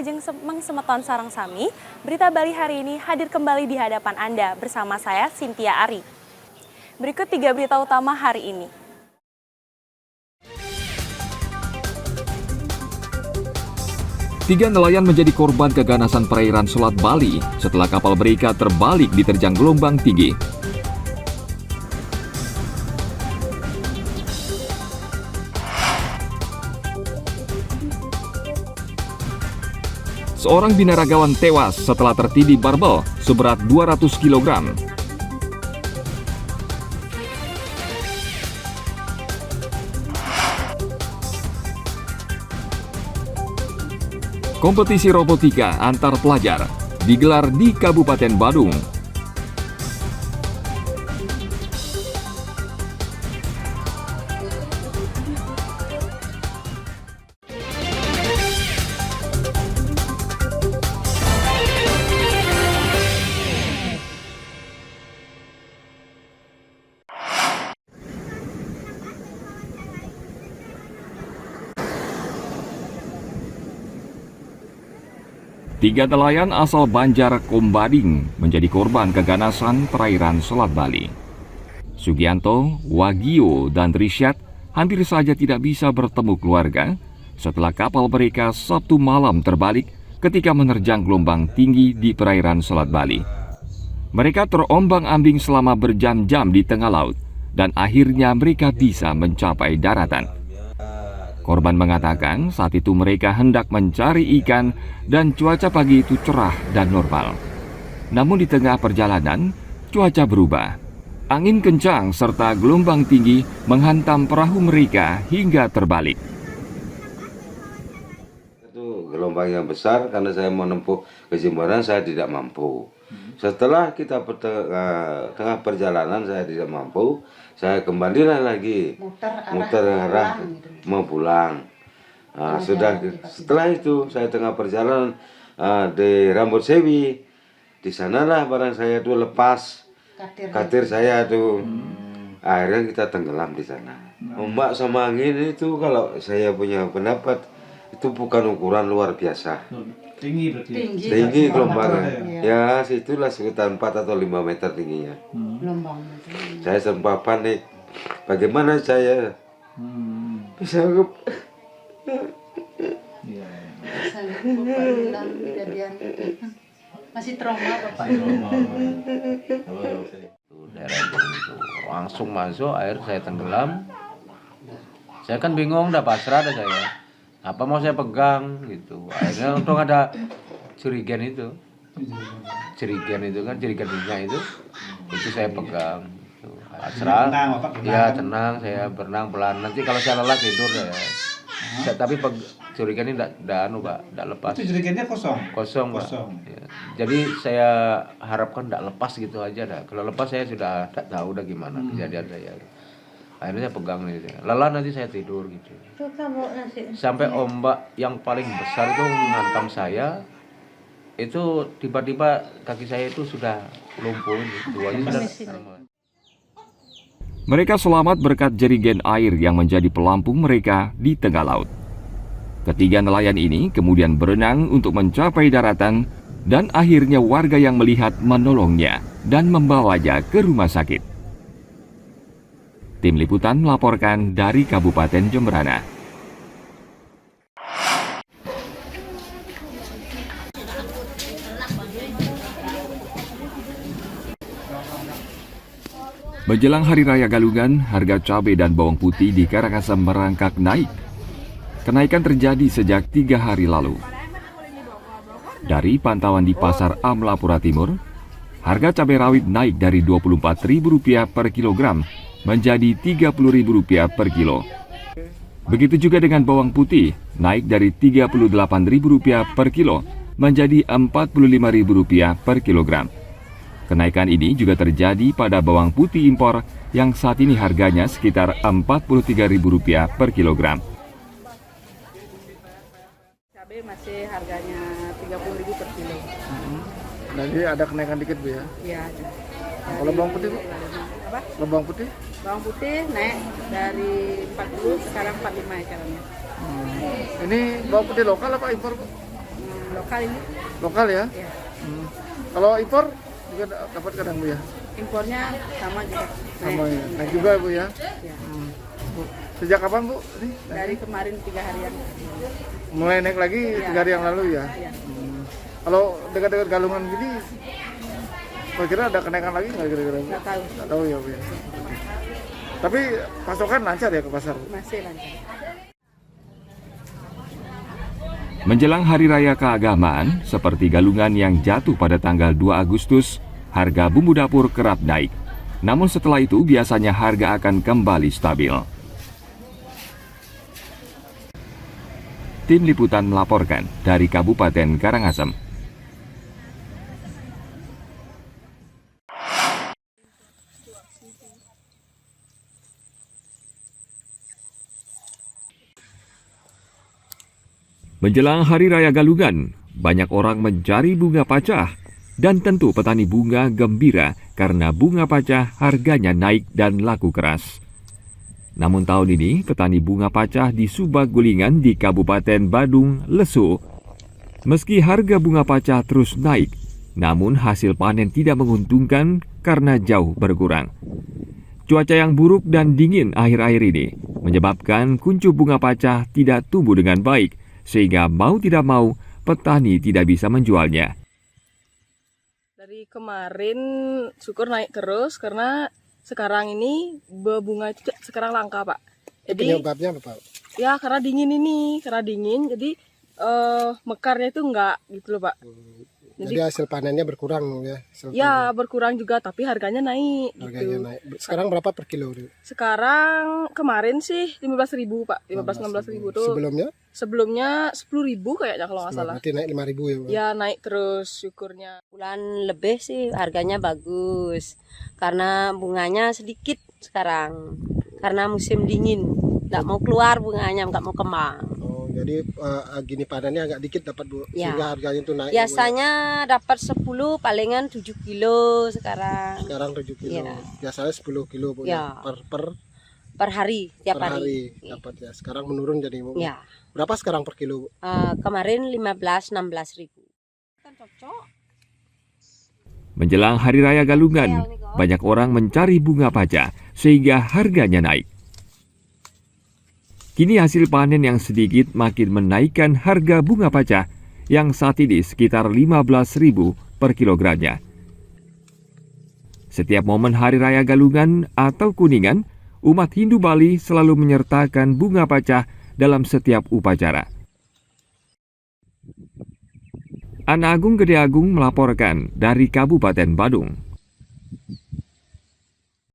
Ajeng Mengsemeton Sarang Sami, Berita Bali hari ini hadir kembali di hadapan Anda bersama saya, Cynthia Ari. Berikut 3 berita utama hari ini. Tiga nelayan menjadi korban keganasan perairan Selat Bali setelah kapal mereka terbalik diterjang gelombang tinggi. Seorang binaragawan tewas setelah tertindih barbel seberat 200 kg. Kompetisi robotika antar pelajar digelar di Kabupaten Badung. Tiga nelayan asal Banjar Kombading menjadi korban keganasan perairan Selat Bali. Sugianto, Wagio, dan Risyad hampir saja tidak bisa bertemu keluarga setelah kapal mereka Sabtu malam terbalik ketika menerjang gelombang tinggi di perairan Selat Bali. Mereka terombang-ambing selama berjam-jam di tengah laut dan akhirnya mereka bisa mencapai daratan. Korban mengatakan saat itu mereka hendak mencari ikan dan cuaca pagi itu cerah dan normal. Namun di tengah perjalanan, cuaca berubah. Angin kencang serta gelombang tinggi menghantam perahu mereka hingga terbalik. Itu gelombang yang besar karena saya menempuh kesimbangan saya tidak mampu. Setelah kita tengah perjalanan saya tidak mampu, saya kembalilah lagi muter arah mau pulang. Setelah itu saya tengah perjalanan di Rambut Sewi, di sanalah barang saya itu lepas katir saya tuh. Akhirnya kita tenggelam di sana. Ombak sama angin itu kalau saya punya pendapat itu bukan ukuran luar biasa. Tinggi berarti. Tinggi gelombangnya. Ya, situlah sekitar 4 atau 5 meter tingginya. Saya sempat panik. Bagaimana saya bisa masih trauma Bapak. Langsung masuk air, saya tenggelam. Saya kan bingung, udah pasrah dah saya. Apa mau saya pegang gitu. Akhirnya untung ada jerigen itu. Jerigen minyak itu saya pegang. Pasrah. Ya tenang, saya berenang pelan. Nanti kalau saya lelah tidur ya. Tapi jerigen ini enggak lepas. Itu jerigennya kosong. Kosong, Pak. Ya. Jadi saya harapkan enggak lepas gitu aja dah. Kalau lepas saya sudah enggak tahu dah gimana kejadian saya. Akhirnya saya pegang nih, lelah nanti saya tidur gitu. Sampai ombak yang paling besar itu menghantam saya, itu tiba-tiba kaki saya itu sudah lumpuh, duanya sudah. Mereka selamat berkat jerigen air yang menjadi pelampung mereka di tengah laut. Ketiga nelayan ini kemudian berenang untuk mencapai daratan dan akhirnya warga yang melihat menolongnya dan membawanya ke rumah sakit. Tim Liputan melaporkan dari Kabupaten Jemberana. Menjelang Hari Raya Galungan, harga cabai dan bawang putih di Karangasem merangkak naik. Kenaikan terjadi sejak 3 hari lalu. Dari pantauan di Pasar Amlapura Timur, harga cabai rawit naik dari Rp24.000 per kilogram menjadi Rp30.000 per kilo. Begitu juga dengan bawang putih, naik dari Rp38.000 per kilo menjadi Rp45.000 per kilogram. Kenaikan ini juga terjadi pada bawang putih impor yang saat ini harganya sekitar Rp43.000 per kilogram. Cabai masih harganya Rp30.000 per kilo. Jadi ada kenaikan dikit Bu ya? Iya ada. Kalau bawang putih Bu? Apa? Kalau bawang putih? Bawang putih naik dari 40 sekarang 45 caranya. Ini bawang putih lokal apa impor Bu? lokal ini. Lokal ya? Ya. Kalau impor juga dapat kadang Bu ya? Impornya sama juga. Sama ya. Naik juga Bu ya? Ya. Bu, sejak kapan Bu? Ini? Dari kemarin 3 harian. Mulai naik lagi Ya. 3 hari yang lalu ya? Ya. Kalau dekat-dekat Galungan gini, kira-kira ada kenaikan lagi nggak kira-kira? Bu? Nggak tahu. Nggak tahu ya Bu ya? Tapi pasokan lancar ya ke pasar? Masih lancar. Menjelang Hari Raya Keagamaan, seperti Galungan yang jatuh pada tanggal 2 Agustus, harga bumbu dapur kerap naik. Namun setelah itu biasanya harga akan kembali stabil. Tim Liputan melaporkan dari Kabupaten Karangasem. Menjelang Hari Raya Galungan, banyak orang mencari bunga pacah. Dan tentu petani bunga gembira karena bunga pacah harganya naik dan laku keras. Namun tahun ini, petani bunga pacah di Subak Gulingan di Kabupaten Badung lesu. Meski harga bunga pacah terus naik, namun hasil panen tidak menguntungkan karena jauh berkurang. Cuaca yang buruk dan dingin akhir-akhir ini menyebabkan kuncup bunga pacah tidak tumbuh dengan baik, sehingga mau tidak mau petani tidak bisa menjualnya. Dari kemarin syukur naik terus karena sekarang ini bunga itu sekarang langka Pak. Jadi Penyebabnya apa Pak? ya karena dingin jadi mekarnya itu enggak gitu loh Pak. Jadi hasil panennya berkurang ya? Ya berkurang juga tapi harganya naik gitu. Naik. Sekarang berapa per kilo? Sekarang kemarin sih 15.000 Pak, 15-16.000 tuh. Sebelumnya 10.000 kayaknya kalau nggak salah. Berarti naik 5.000 ya Pak? Ya naik terus syukurnya. Bulan lebih sih harganya bagus karena bunganya sedikit sekarang karena musim dingin nggak mau keluar bunganya, nggak mau kembang. Oh, jadi gini panennya agak dikit dapat Bu, Ya. sehingga harganya itu naik. Biasanya dapat 10 palingan 7 kilo sekarang. Sekarang 7 kilo. Ya. Biasanya 10 kilo Bu Ya. per hari tiap per hari. hari dapat ya. Sekarang menurun jadi Bu. Ya. Berapa sekarang per kilo Bu? Kemarin 15-16.000. Menjelang Hari Raya Galungan, banyak orang mencari bunga pacah sehingga harganya naik. Kini hasil panen yang sedikit makin menaikkan harga bunga pacah yang saat ini sekitar 15.000 per kilogramnya. Setiap momen Hari Raya Galungan atau Kuningan, umat Hindu Bali selalu menyertakan bunga pacah dalam setiap upacara. Ana Agung Gede Agung melaporkan dari Kabupaten Badung.